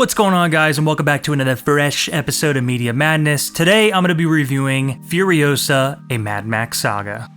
What's going on, guys, and welcome back to another fresh episode of Media Madness. Today I'm going to be reviewing Furiosa, a Mad Max saga.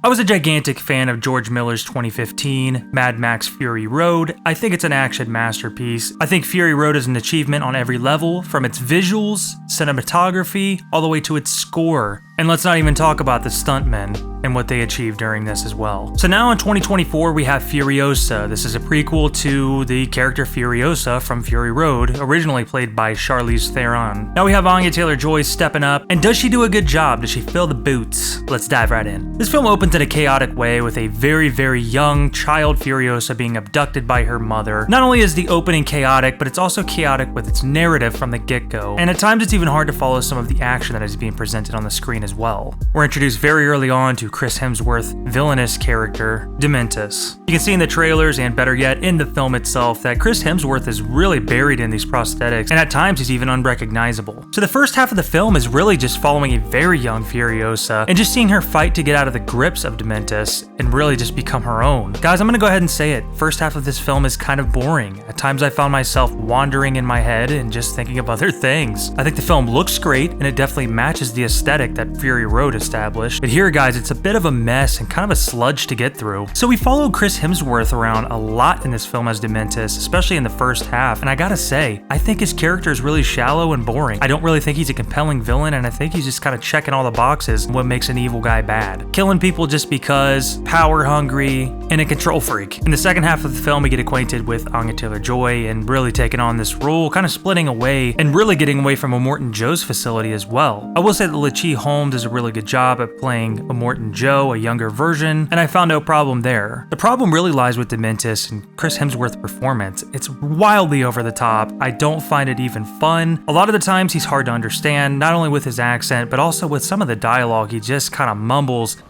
I was a gigantic fan of George Miller's 2015 Mad Max Fury Road. I think it's an action masterpiece. I think Fury Road is an achievement on every level, from its visuals, cinematography, all the way to its score. And let's not even talk about the stuntmen and what they achieved during this as well. So now in 2024, we have Furiosa. This is a prequel to the character Furiosa from Fury Road, originally played by Charlize Theron. Now we have Anya Taylor-Joy stepping up, and does she do a good job? Does she fill the boots? Let's dive right in. This film opens in a chaotic way with a very, very young child Furiosa being abducted by her mother. Not only is the opening chaotic, but it's also chaotic with its narrative from the get-go. And at times it's even hard to follow some of the action that is being presented on the screen as well. We're introduced very early on to Chris Hemsworth's villainous character, Dementus. You can see in the trailers, and better yet, in the film itself, that Chris Hemsworth is really buried in these prosthetics, and at times he's even unrecognizable. So the first half of the film is really just following a very young Furiosa, and just seeing her fight to get out of the grips of Dementus, and really just become her own. Guys, I'm gonna go ahead and say it, first half of this film is kind of boring. At times I found myself wandering in my head and just thinking of other things. I think the film looks great, and it definitely matches the aesthetic that Fury Road established, but here, guys, it's a bit of a mess and kind of a sludge to get through. So we follow Chris Hemsworth around a lot in this film as Dementus, especially in the first half, and I gotta say, I think his character is really shallow and boring. I don't really think he's a compelling villain, and I think he's just kind of checking all the boxes what makes an evil guy bad. Killing people just because, power hungry, and a control freak. In the second half of the film, we get acquainted with Anya Taylor-Joy and really taking on this role, kind of splitting away and really getting away from Immortan Joe's facility as well. I will say that Lachi Holmes does a really good job at playing Immortan Joe, a younger version, and I found no problem there. The problem really lies with Dementus and Chris Hemsworth's performance. It's wildly over the top. I don't find it even fun. A lot of the times he's hard to understand, not only with his accent, but also with some of the dialogue. He just kind of mumbles.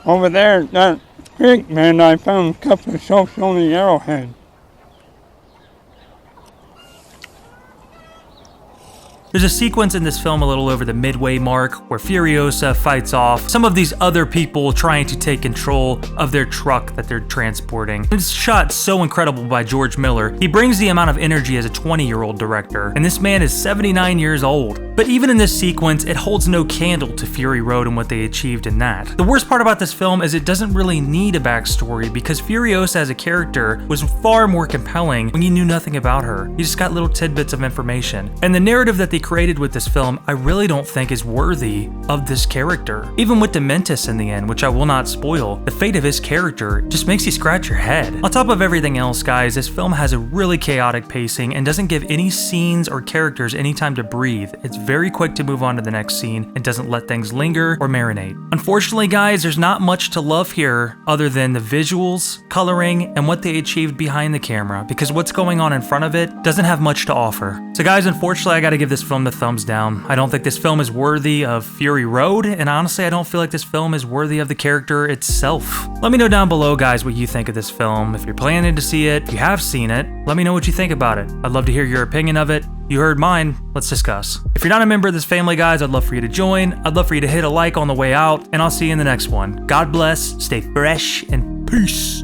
Over there, that creek, man, I found a couple of soaps on the arrowhead. There's a sequence in this film a little over the midway mark where Furiosa fights off some of these other people trying to take control of their truck that they're transporting. It's shot so incredible by George Miller. He brings the amount of energy as a 20-year-old director, and this man is 79 years old. But even in this sequence, it holds no candle to Fury Road and what they achieved in that. The worst part about this film is it doesn't really need a backstory, because Furiosa as a character was far more compelling when you knew nothing about her. You just got little tidbits of information. And the narrative that they created with this film, I really don't think is worthy of this character. Even with Dementus in the end, which I will not spoil, the fate of his character just makes you scratch your head. On top of everything else, guys, this film has a really chaotic pacing and doesn't give any scenes or characters any time to breathe. It's very quick to move on to the next scene and doesn't let things linger or marinate. Unfortunately, guys, there's not much to love here other than the visuals, coloring, and what they achieved behind the camera, because what's going on in front of it doesn't have much to offer. So guys, unfortunately, I gotta give this film the thumbs down. I don't think this film is worthy of Fury Road, and honestly, I don't feel like this film is worthy of the character itself. Let me know down below, guys, what you think of this film. If you're planning to see it, if you have seen it, let me know what you think about it. I'd love to hear your opinion of it. You heard mine, let's discuss. If you're not a member of this family, guys, I'd love for you to join. I'd love for you to hit a like on the way out, and I'll see you in the next one. God bless, stay fresh, and peace.